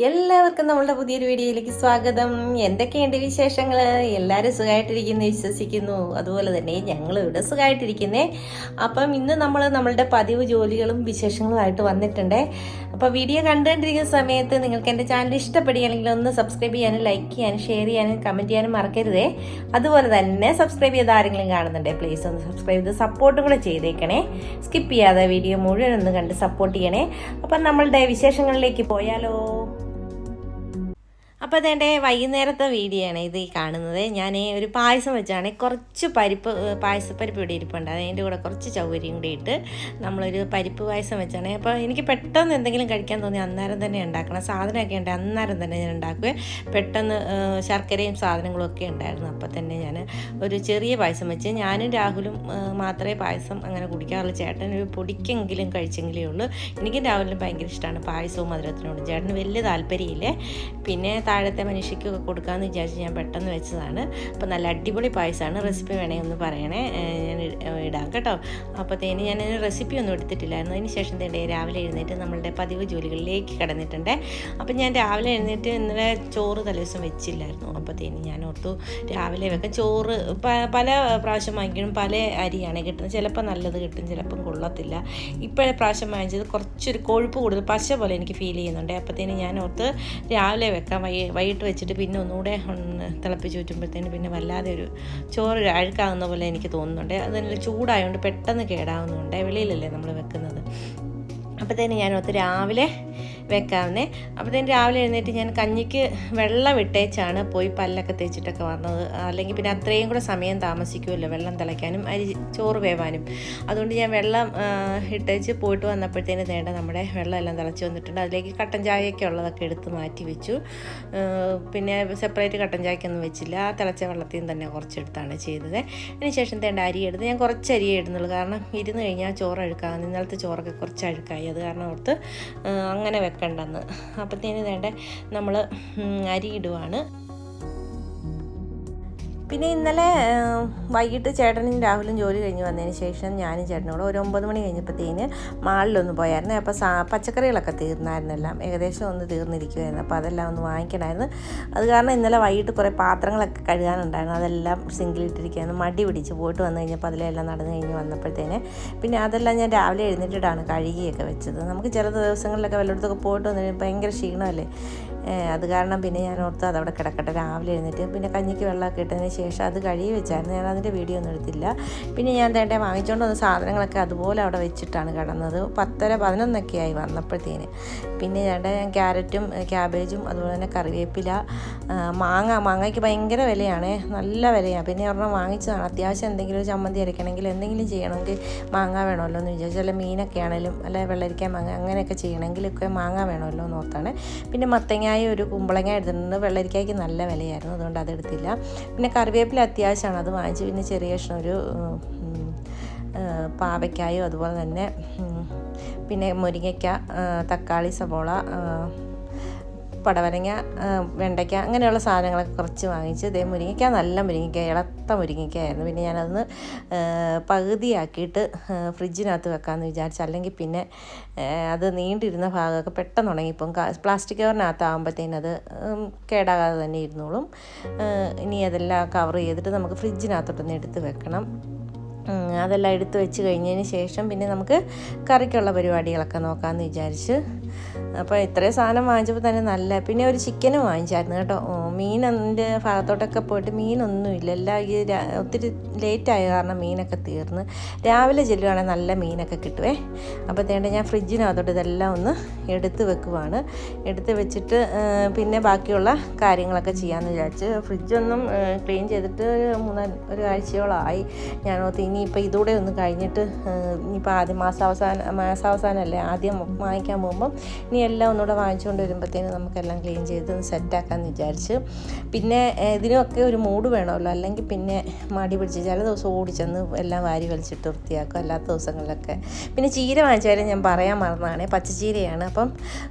എല്ലാവർക്കും നമ്മളുടെ പുതിയൊരു വീഡിയോയിലേക്ക് സ്വാഗതം. എന്തൊക്കെയുണ്ട് വിശേഷങ്ങൾ? എല്ലാവരും സുഖമായിട്ടിരിക്കുന്നു വിശ്വസിക്കുന്നു. അതുപോലെ തന്നെ ഞങ്ങൾ ഇവിടെ സുഖമായിട്ടിരിക്കുന്നേ. അപ്പം ഇന്ന് നമ്മൾ നമ്മളുടെ പതിവ് ജോലികളും വിശേഷങ്ങളുമായിട്ട് വന്നിട്ടുണ്ട്. അപ്പോൾ വീഡിയോ കണ്ടുകൊണ്ടിരിക്കുന്ന സമയത്ത് നിങ്ങൾക്ക് എൻ്റെ ചാനൽ ഇഷ്ടപ്പെടുകയാണെങ്കിൽ ഒന്ന് സബ്സ്ക്രൈബ് ചെയ്യാനും ലൈക്ക് ചെയ്യാനും ഷെയർ ചെയ്യാനും കമൻറ്റ് ചെയ്യാനും മറക്കരുതേ. അതുപോലെ തന്നെ സബ്സ്ക്രൈബ് ചെയ്ത് ആരെങ്കിലും കാണുന്നുണ്ടേ പ്ലീസ് ഒന്ന് സബ്സ്ക്രൈബ് ചെയ്ത് സപ്പോർട്ടും കൂടെ ചെയ്തേക്കണേ. സ്കിപ്പ് ചെയ്യാതെ വീഡിയോ മുഴുവൻ ഒന്ന് കണ്ട് സപ്പോർട്ട് ചെയ്യണേ. അപ്പം നമ്മളുടെ വിശേഷങ്ങളിലേക്ക് പോയാലോ? അപ്പോൾ അതെൻ്റെ വൈകുന്നേരത്തെ വീഡിയോ ആണ് ഇത് ഈ കാണുന്നത്. ഞാൻ ഒരു പായസം വെച്ചാണ് കുറച്ച് പായസപ്പരിപ്പ് ഇവിടെ ഇരിപ്പുണ്ട്. അതിൻ്റെ കൂടെ കുറച്ച് ചൗവരിയും കൂടി ഇട്ട് നമ്മളൊരു പരിപ്പ് പായസം വെച്ചാണ്. അപ്പോൾ എനിക്ക് പെട്ടെന്ന് എന്തെങ്കിലും കഴിക്കാൻ തോന്നി അന്നേരം തന്നെ ഉണ്ടാക്കണം. സാധനമൊക്കെ ഉണ്ട്, അന്നേരം തന്നെ ഞാൻ ഉണ്ടാക്കുകയും പെട്ടെന്ന് ശർക്കരയും സാധനങ്ങളും ഒക്കെ ഉണ്ടായിരുന്നു. അപ്പോൾ തന്നെ ഞാൻ ഒരു ചെറിയ പായസം വെച്ച് ഞാനും രാഹുലും മാത്രമേ പായസം അങ്ങനെ കുടിക്കാറുള്ളൂ. ചേട്ടൻ ഒരു പൊടിക്കെങ്കിലും കഴിച്ചെങ്കിലേ ഉള്ളൂ. എനിക്കും രാഹുലിനും ഭയങ്കര ഇഷ്ടമാണ് പായസവും മധുരത്തിനോടും. ചേട്ടന് വലിയ താല്പര്യമില്ലേ. പിന്നെ താഴത്തെ മനുഷ്യക്കൊക്കെ കൊടുക്കാമെന്ന് വിചാരിച്ച് ഞാൻ പെട്ടെന്ന് വെച്ചതാണ്. അപ്പോൾ നല്ല അടിപൊളി പായസമാണ്. റെസിപ്പി വേണമെങ്കിൽ ഒന്ന് പറയണേ, ഞാൻ ഇടാം കേട്ടോ. അപ്പോഴത്തേന് ഞാൻ റെസിപ്പി ഒന്നും എടുത്തിട്ടില്ലായിരുന്നു. അതിന് ശേഷം തന്നെ രാവിലെ എഴുന്നേറ്റ് നമ്മളുടെ പതിവ് ജോലികളിലേക്ക് കിടന്നിട്ടുണ്ട്. അപ്പം ഞാൻ രാവിലെ എഴുന്നേറ്റ് ഇന്നലെ ചോറ് തലേദിവസം വെച്ചില്ലായിരുന്നു. അപ്പോഴത്തേന് ഞാൻ ഓർത്തു രാവിലെ വെക്കാം. ചോറ് പല പ്രാവശ്യം വാങ്ങിക്കണം, പല അരിയാണ് കിട്ടുന്നത്. ചിലപ്പോൾ നല്ലത് കിട്ടും, ചിലപ്പം കൊള്ളത്തില്ല. ഇപ്പോഴേ പ്രാവശ്യം വാങ്ങിച്ചത് കുറച്ചൊരു കൊഴുപ്പ് കൂടുതൽ പശ പോലെ എനിക്ക് ഫീൽ ചെയ്യുന്നുണ്ട്. അപ്പോഴത്തേന് ഞാൻ ഓർത്ത് രാവിലെ വെക്കാം, വൈകിട്ട് വെച്ചിട്ട് പിന്നെ ഒന്നുകൂടെ തിളപ്പിച്ച് ചുറ്റുമ്പോഴത്തേന് പിന്നെ വല്ലാതെ ഒരു ചോറ് അഴുക്കാകുന്ന പോലെ എനിക്ക് തോന്നുന്നുണ്ട്. അതിന് ചൂടായതുകൊണ്ട് പെട്ടെന്ന് കേടാവുന്നുണ്ട്. വെളിയിലല്ലേ നമ്മൾ വെക്കുന്നത്. അപ്പോഴത്തേന് ഞാനൊത്ത് രാവിലെ വെക്കാവുന്നേ. അപ്പോഴത്തേന് രാവിലെ എഴുന്നേറ്റ് ഞാൻ കഞ്ഞിക്ക് വെള്ളം ഇട്ടേച്ചാണ് പോയി പല്ലൊക്കെ തേച്ചിട്ടൊക്കെ വന്നത്. അല്ലെങ്കിൽ പിന്നെ അത്രയും കൂടെ സമയം താമസിക്കുമല്ലോ വെള്ളം തിളയ്ക്കാനും ചോറ് വേവാനും. അതുകൊണ്ട് ഞാൻ വെള്ളം ഇട്ടേച്ച് പോയിട്ട് വന്നപ്പോഴത്തേന് നേട നമ്മുടെ വെള്ളം എല്ലാം തിളച്ച് വന്നിട്ടുണ്ട്. അതിലേക്ക് കട്ടൻ ചായയൊക്കെ ഉള്ളതൊക്കെ എടുത്ത് മാറ്റി വെച്ചു. പിന്നെ സെപ്പറേറ്റ് കട്ടൻ ചായക്കൊന്നും വെച്ചില്ല. ആ തിളച്ച വെള്ളത്തിൽ തന്നെ കുറച്ചെടുത്താണ് ചെയ്തത്. അതിന് ശേഷം തേണ്ട അരി എടുത്ത് ഞാൻ കുറച്ച് അരിയേ ഇടുന്നുള്ളൂ. കാരണം ഇരുന്ന് കഴിഞ്ഞാൽ ചോറ് അഴുക്കാകുന്നു. ഇന്നലത്തെ ചോറൊക്കെ കുറച്ച് അഴുക്കായി. അത് കാരണം ഓർത്ത് അങ്ങനെ വെക്കണ്ടെന്ന്. അപ്പോഴത്തേന് വേണ്ട നമ്മൾ അരി ഇടുവാണ്. പിന്നെ ഇന്നലെ വൈകിട്ട് ചേട്ടനും രാഹുലും ജോലി കഴിഞ്ഞ് വന്നതിന് ശേഷം ഞാനും ചേട്ടനോട് ഒരു 9 മണി കഴിഞ്ഞപ്പോഴത്തേന് മാളിലൊന്ന് പോയായിരുന്നു. അപ്പോൾ പച്ചക്കറികളൊക്കെ തീർന്നായിരുന്നെല്ലാം, ഏകദേശം ഒന്ന് തീർന്നിരിക്കുമായിരുന്നു. അപ്പോൾ അതെല്ലാം ഒന്ന് വാങ്ങിക്കണമായിരുന്നു. അത് കാരണം ഇന്നലെ വൈകിട്ട് കുറേ പാത്രങ്ങളൊക്കെ കഴുകാനുണ്ടായിരുന്നു. അതെല്ലാം സിങ്കിലിട്ടിരിക്കുകയായിരുന്നു. മടി പിടിച്ച് പോയിട്ട് വന്നു കഴിഞ്ഞപ്പോൾ അതിലെല്ലാം നടന്നു കഴിഞ്ഞ് വന്നപ്പോഴത്തേന് പിന്നെ അതെല്ലാം ഞാൻ രാവിലെ എഴുന്നേറ്റിട്ടാണ് കഴുകിയൊക്കെ വെച്ചത്. നമുക്ക് ചില ദിവസങ്ങളിലൊക്കെ വല്ലയിടത്തൊക്കെ പോയിട്ട് വന്നു ഭയങ്കര ക്ഷീണമല്ലേ. അത് കാരണം പിന്നെ ഞാൻ ഓർത്ത് അതവിടെ കിടക്കട്ടെ. രാവിലെ എഴുന്നേറ്റ് പിന്നെ കഞ്ഞിക്ക് വെള്ളമൊക്കെ ഇട്ടതിന് ശേഷം അത് കഴുകി വെച്ചായിരുന്നു. ഞാൻ അതിൻ്റെ വീഡിയോ ഒന്നും എടുത്തില്ല. പിന്നെ ഞാൻ തേട്ടെ വാങ്ങിച്ചുകൊണ്ട് വന്ന സാധനങ്ങളൊക്കെ അതുപോലെ അവിടെ വെച്ചിട്ടാണ് കിടന്നത്. 10:30 11 ആയി വന്നപ്പോഴത്തേന്. പിന്നെ ഞാൻ ക്യാരറ്റും ക്യാബേജും അതുപോലെ തന്നെ കറിവേപ്പില, മാങ്ങയ്ക്ക് ഭയങ്കര വിലയാണ്, നല്ല വിലയാണ്. പിന്നെ ഒരെണ്ണം വാങ്ങിച്ചതാണ്. അത്യാവശ്യം എന്തെങ്കിലും ഒരു ചമ്മന്തി അരയ്ക്കണമെങ്കിൽ എന്തെങ്കിലും ചെയ്യണമെങ്കിൽ മാങ്ങ വേണമല്ലോ എന്ന് വിചാരിച്ചു. അല്ല മീനൊക്കെ ആണെങ്കിലും അല്ല വെള്ളരിക്ക മാങ്ങ അങ്ങനെയൊക്കെ ചെയ്യണമെങ്കിലൊക്കെ മാങ്ങ വേണമല്ലോ എന്ന് ഓർത്താണ്. പിന്നെ മത്തങ്ങ ഒരു കുമ്പളങ്ങ എടുത്തിട്ടുണ്ട്. വെള്ളരിക്കയ്ക്ക് നല്ല വിലയായിരുന്നു, അതുകൊണ്ട് അതെടുത്തില്ല. പിന്നെ കറിവേപ്പില അത്യാവശ്യമാണ്, അത് വാങ്ങിച്ച്. പിന്നെ ചെറിയ കഷ്ണം ഒരു പാവയ്ക്കായും അതുപോലെ തന്നെ പിന്നെ മുരിങ്ങയ്ക്ക, തക്കാളി, സവോള, പടവലങ്ങ, വെണ്ടയ്ക്ക അങ്ങനെയുള്ള സാധനങ്ങളൊക്കെ കുറച്ച് വാങ്ങിച്ച്. ഇതേ മുരിങ്ങയ്ക്ക നല്ല മുരിങ്ങയ്ക്ക, ഇളത്ത മുരിങ്ങയ്ക്കായിരുന്നു. പിന്നെ ഞാനതൊന്ന് പകുതിയാക്കിയിട്ട് ഫ്രിഡ്ജിനകത്ത് വെക്കാമെന്ന് വിചാരിച്ചു. അല്ലെങ്കിൽ പിന്നെ അത് നീണ്ടിരുന്ന ഭാഗമൊക്കെ പെട്ടെന്ന് ഉണങ്ങിപ്പം. പ്ലാസ്റ്റിക് കവറിനകത്താകുമ്പോഴത്തേനും അത് കേടാകാതെ തന്നെ ഇരുന്നോളും. ഇനി അതെല്ലാം കവർ ചെയ്തിട്ട് നമുക്ക് ഫ്രിഡ്ജിനകത്തോട്ടൊന്ന് എടുത്ത് വെക്കണം. അതെല്ലാം എടുത്ത് വെച്ച് കഴിഞ്ഞതിന് ശേഷം പിന്നെ നമുക്ക് കറിക്കുള്ള പരിപാടികളൊക്കെ നോക്കാമെന്ന് വിചാരിച്ച്. അപ്പോൾ ഇത്രയും സാധനം വാങ്ങിച്ചപ്പോൾ തന്നെ നല്ല. പിന്നെ ഒരു ചിക്കനും വാങ്ങിച്ചായിരുന്നു കേട്ടോ. മീനിൻ്റെ ഭാഗത്തോട്ടൊക്കെ പോയിട്ട് മീനൊന്നുമില്ല. എല്ലാം ഈ ഒത്തിരി ലേറ്റായ കാരണം മീനൊക്കെ തീർന്ന്. രാവിലെ ചെല്ലുവാണെങ്കിൽ നല്ല മീനൊക്കെ കിട്ടുവേ. അപ്പോഴത്തേണ്ട ഞാൻ ഫ്രിഡ്ജിനകത്തോട്ട് ഇതെല്ലാം ഒന്ന് എടുത്ത് വെക്കുവാണ്. എടുത്ത് വെച്ചിട്ട് പിന്നെ ബാക്കിയുള്ള കാര്യങ്ങളൊക്കെ ചെയ്യാമെന്ന് വിചാരിച്ച്. ഫ്രിഡ്ജൊന്നും ക്ലീൻ ചെയ്തിട്ട് ഒരു ആഴ്ചയോളമായി. ഞാനോർത്ത് ഇനിയിപ്പോൾ ഇതൂടെ ഒന്ന് കഴിഞ്ഞിട്ട് ഇനിയിപ്പോൾ ആദ്യം മാസാവസാനമല്ലേ ആദ്യം വാങ്ങിക്കാൻ പോകുമ്പം ഇനി എല്ലാം ഒന്നുകൂടെ വാങ്ങിച്ചുകൊണ്ട് വരുമ്പോഴത്തേന് നമുക്കെല്ലാം ക്ലീൻ ചെയ്ത് സെറ്റാക്കാമെന്ന് വിചാരിച്ച്. പിന്നെ ഇതിനൊക്കെ ഒരു മൂഡ് വേണമല്ലോ, അല്ലെങ്കിൽ പിന്നെ മടി പിടിച്ച് ചില ദിവസം ഓടിച്ചെന്ന് എല്ലാം വാരി വലിച്ചിട്ട് വൃത്തിയാക്കും, അല്ലാത്ത ദിവസങ്ങളിലൊക്കെ. പിന്നെ ചീര വാങ്ങിച്ചാലും ഞാൻ പറയാൻ മറന്നതാണ്, പച്ചച്ചീരയാണ്. അപ്പം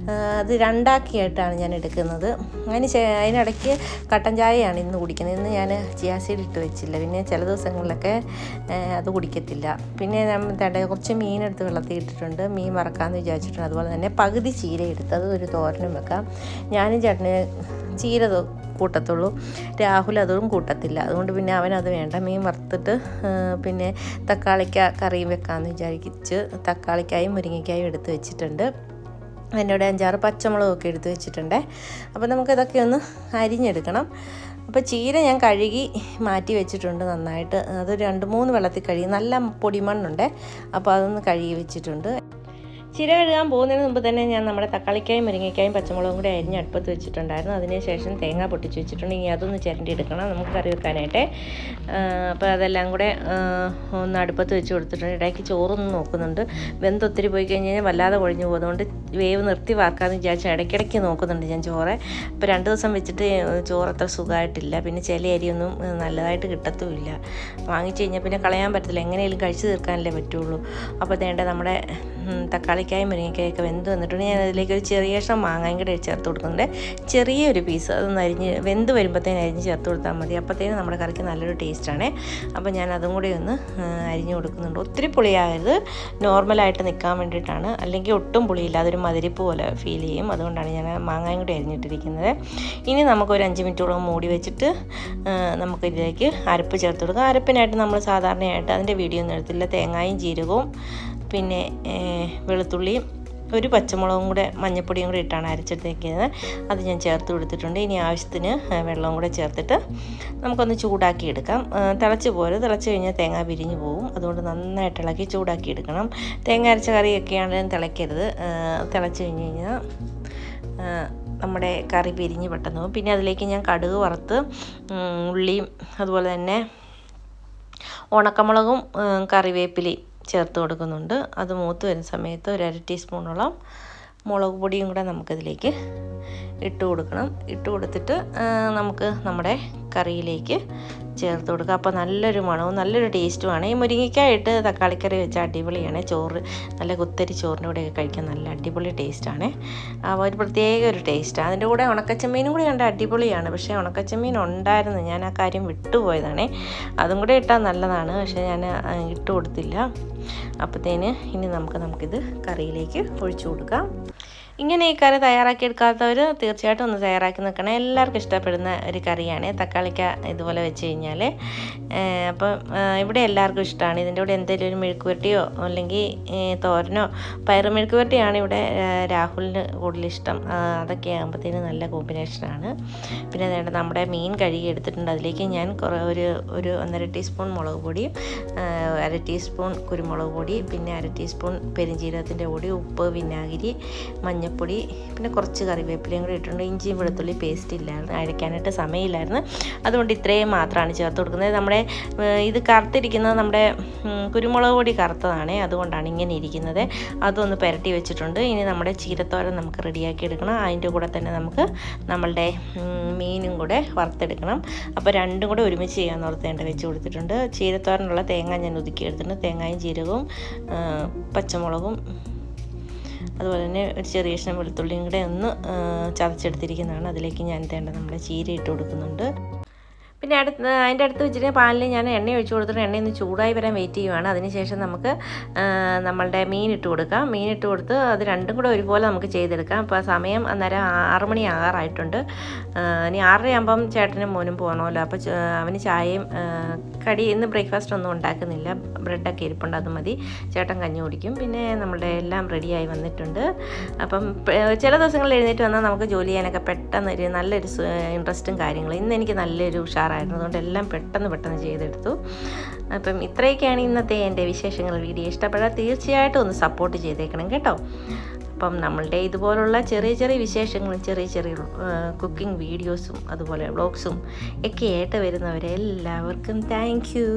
അത് രണ്ടാക്കിയായിട്ടാണ് ഞാൻ എടുക്കുന്നത്. അതിനിടയ്ക്ക് കട്ടൻ ചായയാണ് ഇന്ന് കുടിക്കുന്നത്. ഇന്ന് ഞാൻ ചിയാ സീഡ് ഇട്ട് വെച്ചില്ല, പിന്നെ ചില ദിവസങ്ങളിലൊക്കെ അത് കുടിക്കത്തില്ല. പിന്നെ ഞാൻ കുറച്ച് മീനെടുത്ത് വെള്ളത്തിൽ ഇട്ടിട്ടുണ്ട്, മീൻ വറക്കാമെന്ന് വിചാരിച്ചിട്ടുണ്ട്. അതുപോലെ തന്നെ പകുതി ചീര എടുത്ത് അത് ഒരു തോരനും വെക്കാം. ഞാനും ചേട്ടന് ചീര കൂട്ടത്തുള്ളൂ, രാഹുൽ അതും കൂട്ടത്തില്ല. അതുകൊണ്ട് പിന്നെ അവനത് വേണ്ട. മീൻ വറുത്തിട്ട് പിന്നെ തക്കാളിക്ക കറിയും വെക്കാമെന്ന് വിചാരിച്ച് തക്കാളിക്കായും മുരിങ്ങയ്ക്കായും എടുത്ത് വെച്ചിട്ടുണ്ട്. അതിൻ്റെ കൂടെ 5-6 പച്ചമുളകൊക്കെ എടുത്ത് വെച്ചിട്ടുണ്ട്. അപ്പോൾ നമുക്കിതൊക്കെ ഒന്ന് അരിഞ്ഞെടുക്കണം. അപ്പോൾ ചീര ഞാൻ കഴുകി മാറ്റി വെച്ചിട്ടുണ്ട് നന്നായിട്ട്. അതൊരു 2-3 വെള്ളത്തിൽ കഴുകി, നല്ല പൊടിമണ്ണുണ്ട്, അപ്പോൾ അതൊന്ന് കഴുകി വെച്ചിട്ടുണ്ട്. ചീര കഴുകാൻ പോകുന്നതിന് മുമ്പ് തന്നെ ഞാൻ നമ്മുടെ തക്കാളിക്കായും മുരിങ്ങയ്ക്കായും പച്ചമുളകും കൂടി അരിഞ്ഞ് അടുപ്പത്ത് വെച്ചിട്ടുണ്ടായിരുന്നു. അതിനുശേഷം തേങ്ങ പൊട്ടിച്ച് വെച്ചിട്ടുണ്ട്. ഇനി അതൊന്ന് ചിരണ്ടി എടുക്കണം നമുക്ക് കറി വെക്കാനായിട്ട്. അപ്പോൾ അതെല്ലാം കൂടെ ഒന്ന് അടുപ്പത്ത് വെച്ച് കൊടുത്തിട്ടുണ്ട്. ഇടയ്ക്ക് ചോറൊന്നും നോക്കുന്നുണ്ട്, വെന്തൊത്തിരി പോയി കഴിഞ്ഞ് കഴിഞ്ഞാൽ വല്ലാതെ കൊഴിഞ്ഞു പോകുന്നതുകൊണ്ട് വേവ് നിർത്തി വാർക്കാമെന്ന് വിചാരിച്ച് ഇടയ്ക്കിടയ്ക്ക് നോക്കുന്നുണ്ട് ഞാൻ ചോറ്. ഇപ്പോൾ 2 ദിവസം വെച്ചിട്ട് ചോറ് അത്ര സുഖമായിട്ടില്ല. പിന്നെ ചില അരിയൊന്നും നല്ലതായിട്ട് കിട്ടത്തുമില്ല. വാങ്ങിച്ച് കഴിഞ്ഞാൽ പിന്നെ കളയാൻ പറ്റത്തില്ല, എങ്ങനെയെങ്കിലും കഴിച്ച് തീർക്കാനല്ലേ പറ്റുള്ളൂ. അപ്പോൾ വേണ്ട നമ്മുടെ തക്കാളിക്കായും മുരിങ്ങയ്ക്കായൊക്കെ വെന്ത് വന്നിട്ടുണ്ട്. ഞാൻ അതിലേക്ക് ഒരു ചെറിയ കഷ്ണം മാങ്ങയും കൂടെ ചേർത്ത് കൊടുക്കുന്നുണ്ട്. ചെറിയൊരു പീസ് അതൊന്ന് അരിഞ്ഞ് വെന്ത് വരുമ്പോഴത്തേനും അരിഞ്ഞ് ചേർത്ത് കൊടുത്താൽ മതി. അപ്പോഴത്തേനും നമ്മുടെ കറിക്ക് നല്ലൊരു ടേസ്റ്റാണ്. അപ്പോൾ ഞാൻ അതും കൂടി ഒന്ന് അരിഞ്ഞ് കൊടുക്കുന്നുണ്ട്. ഒത്തിരി പുളിയാകരുത്, നോർമലായിട്ട് നിൽക്കാൻ വേണ്ടിയിട്ടാണ്. അല്ലെങ്കിൽ ഒട്ടും പുളിയില്ല, അതൊരു മധുരിപ്പ് പോലെ ഫീൽ ചെയ്യും. അതുകൊണ്ടാണ് ഞാൻ മാങ്ങയും കൂടി അരിഞ്ഞിട്ടിരിക്കുന്നത്. ഇനി നമുക്കൊരു 5 മിനിറ്റോളം മൂടി വെച്ചിട്ട് നമുക്കിതിലേക്ക് അരപ്പ് ചേർത്ത് കൊടുക്കാം. അരപ്പിനായിട്ട് നമ്മൾ സാധാരണയായിട്ട് അതിൻ്റെ വീഡിയോ ഒന്നും എടുത്തില്ല, തേങ്ങയും ജീരകവും പിന്നെ വെളുത്തുള്ളിയും ഒരു പച്ചമുളകും കൂടെ മഞ്ഞൾപ്പൊടിയും കൂടെ ഇട്ടാണ് അരച്ചെടുത്തേക്കുന്നത്. അത് ഞാൻ ചേർത്ത് കൊടുത്തിട്ടുണ്ട്. ഇനി ആവശ്യത്തിന് വെള്ളവും കൂടെ ചേർത്തിട്ട് നമുക്കൊന്ന് ചൂടാക്കി എടുക്കാം. തിളച്ച് കഴിഞ്ഞാൽ തേങ്ങ പിരിഞ്ഞു പോകും. അതുകൊണ്ട് നന്നായിട്ട് ഇളക്കി ചൂടാക്കി എടുക്കണം. തേങ്ങ അരച്ച കറിയൊക്കെയാണെങ്കിലും തിളയ്ക്കരുത്. തിളച്ച് കഴിഞ്ഞ് കഴിഞ്ഞാൽ നമ്മുടെ കറി പിരിഞ്ഞ് പെട്ടെന്ന് പോകും. പിന്നെ അതിലേക്ക് ഞാൻ കടുക് വറുത്ത് ഉള്ളിയും അതുപോലെ തന്നെ ഉണക്കമുളകും കറിവേപ്പിലയും ചേർത്ത് കൊടുക്കുന്നുണ്ട്. അത് മൂത്ത് വരുന്ന സമയത്ത് ഒരു 1/2 ടീസ്പൂണോളം മുളക് പൊടിയും കൂടെ നമുക്കതിലേക്ക് ഇട്ട് കൊടുക്കണം. ഇട്ട് കൊടുത്തിട്ട് നമുക്ക് നമ്മുടെ കറിയിലേക്ക് ചേർത്ത് കൊടുക്കുക. അപ്പോൾ നല്ലൊരു മണവും നല്ലൊരു ടേസ്റ്റുമാണ്. ഈ മുരിങ്ങയ്ക്കായിട്ട് തക്കാളിക്കറി വെച്ചാൽ അടിപൊളിയാണ്. ചോറ് നല്ല കുത്തരി ചോറിൻ്റെ കൂടെയൊക്കെ കഴിക്കാൻ നല്ല അടിപൊളി ടേസ്റ്റാണ്. ഒരു പ്രത്യേക ഒരു ടേസ്റ്റാണ്. അതിൻ്റെ കൂടെ ഉണക്കച്ചെമ്മീനും കൂടി കണ്ട അടിപൊളിയാണ്. പക്ഷേ ഉണക്കച്ചെമ്മീൻ ഉണ്ടായിരുന്നു, ഞാൻ ആ കാര്യം വിട്ടുപോയതാണ്. അതും കൂടെ ഇട്ടാൽ നല്ലതാണ്, പക്ഷേ ഞാൻ ഇട്ട് കൊടുത്തില്ല. അപ്പോഴത്തേന് ഇനി നമുക്കിത് കറിയിലേക്ക് ഒഴിച്ചു കൊടുക്കാം. ഇങ്ങനെ ഈ കറി തയ്യാറാക്കിയെടുക്കാത്തവർ തീർച്ചയായിട്ടും ഒന്ന് തയ്യാറാക്കി നിൽക്കണം. എല്ലാവർക്കും ഇഷ്ടപ്പെടുന്ന ഒരു കറിയാണ് തക്കാളിക്ക ഇതുപോലെ വെച്ച് കഴിഞ്ഞാൽ. അപ്പം ഇവിടെ എല്ലാവർക്കും ഇഷ്ടമാണ്. ഇതിൻ്റെ കൂടെ എന്തെങ്കിലും ഒരു മെഴുക്ക് പുരട്ടിയോ അല്ലെങ്കിൽ തോരനോ, പയറ് മെഴുക്ക് പുരട്ടിയാണ് ഇവിടെ രാഹുലിന് കൂടുതൽ ഇഷ്ടം. അതൊക്കെ ആകുമ്പോഴത്തേന് നല്ല കോമ്പിനേഷനാണ്. പിന്നെ വേണ്ട നമ്മുടെ മീൻ കഴുകി എടുത്തിട്ടുണ്ട്. അതിലേക്ക് ഞാൻ ഒരു 1.5 ടീസ്പൂൺ മുളക് പൊടി, 1/2 ടീസ്പൂൺ കുരുമുളക് പൊടി, പിന്നെ 1/2 ടീസ്പൂൺ പെരിഞ്ജീരകത്തിൻ്റെ പൊടി, ഉപ്പ്, വിനാഗിരി, മഞ്ഞൾപ്പൊടി, പിന്നെ കുറച്ച് കറിവേപ്പിലയും കൂടി ഇട്ടിട്ടുണ്ട്. ഇഞ്ചിയും വെളുത്തുള്ളി പേസ്റ്റ് ഇല്ലായിരുന്നു, അരയ്ക്കാനായിട്ട് സമയമില്ലായിരുന്നു. അതുകൊണ്ട് ഇത്രയും മാത്രമാണ് ചേർത്ത് കൊടുക്കുന്നത്. നമ്മുടെ ഇത് കറുത്തിരിക്കുന്നത് നമ്മുടെ കുരുമുളക് പൊടി കറുത്തതാണ്, അതുകൊണ്ടാണ് ഇങ്ങനെ ഇരിക്കുന്നത്. അതൊന്ന് പുരട്ടി വെച്ചിട്ടുണ്ട്. ഇനി നമ്മുടെ ചീരത്തോരൻ നമുക്ക് റെഡിയാക്കി എടുക്കണം. അതിൻ്റെ കൂടെ തന്നെ നമുക്ക് നമ്മളുടെ മീനും കൂടെ വറുത്തെടുക്കണം. അപ്പോൾ രണ്ടും കൂടെ ഒരുമിച്ച് ചെയ്യാൻ ഓർത്തേണ്ട വെച്ച് കൊടുത്തിട്ടുണ്ട്. ചീരത്തോരനുള്ള തേങ്ങ ഞാൻ ഒതുക്കി എടുത്തിട്ടുണ്ട്. തേങ്ങയും ജീരകവും പച്ചമുളകും അതുപോലെ തന്നെ ഒരു ചെറിയ കഷ്ണം വെളുത്തുള്ളിയും കൂടെ ഒന്ന് ചതച്ചെടുത്തിരിക്കുന്നതാണ്. അതിലേക്ക് ഞാൻ നമ്മുടെ ചീര ഇട്ട് കൊടുക്കുന്നുണ്ട്. പിന്നെ അതിൻ്റെ അടുത്ത് വെച്ചിട്ട് പാലിൽ ഞാൻ എണ്ണ ഒഴിച്ച് കൊടുത്തിട്ട് എണ്ണ ഒന്ന് ചൂടായി വരാൻ വെയിറ്റ് ചെയ്യുവാണ്. അതിനുശേഷം നമുക്ക് നമ്മളുടെ മീൻ ഇട്ട് കൊടുക്കാം. മീൻ ഇട്ട് കൊടുത്ത് അത് രണ്ടും കൂടെ ഒരുപോലെ നമുക്ക് ചെയ്തെടുക്കാം. അപ്പോൾ സമയം അന്നേരം 6 മണി ആകാറായിട്ടുണ്ട്. ഇനി 6:30 ആകുമ്പം ചേട്ടനും മോനും പോകണമല്ലോ. അപ്പോൾ അവന് ചായയും കടി ഇന്ന് ബ്രേക്ക്ഫാസ്റ്റ് ഒന്നും ഉണ്ടാക്കുന്നില്ല, ബ്രെഡൊക്കെ ഇരിപ്പുണ്ട്, അത് മതി. ചേട്ടൻ കഞ്ഞി കുടിക്കും. പിന്നെ നമ്മളുടെ എല്ലാം റെഡിയായി വന്നിട്ടുണ്ട്. അപ്പം ചില ദിവസങ്ങളിൽ എഴുന്നേറ്റ് വന്നാൽ നമുക്ക് ജോലി ചെയ്യാനൊക്കെ പെട്ടെന്ന് നല്ലൊരു ഇൻട്രസ്റ്റും കാര്യങ്ങളും. ഇന്ന് എനിക്ക് നല്ലൊരു ഉഷാറായിരുന്നു. അതുകൊണ്ട് എല്ലാം പെട്ടെന്ന് ചെയ്തെടുത്തു. അപ്പം ഇത്രയൊക്കെയാണ് ഇന്നത്തെ എൻ്റെ വിശേഷങ്ങൾ. വീഡിയോ ഇഷ്ടപ്പെട്ടാൽ തീർച്ചയായിട്ടും ഒന്ന് സപ്പോർട്ട് ചെയ്തേക്കണം കേട്ടോ. അപ്പം നമ്മളുടെ ഇതുപോലുള്ള ചെറിയ വിശേഷങ്ങളും ചെറിയ കുക്കിംഗ് വീഡിയോസും അതുപോലെ വ്ളോഗ്സും ഒക്കെ ആയിട്ട് വരുന്നവരെല്ലാവർക്കും താങ്ക് യു.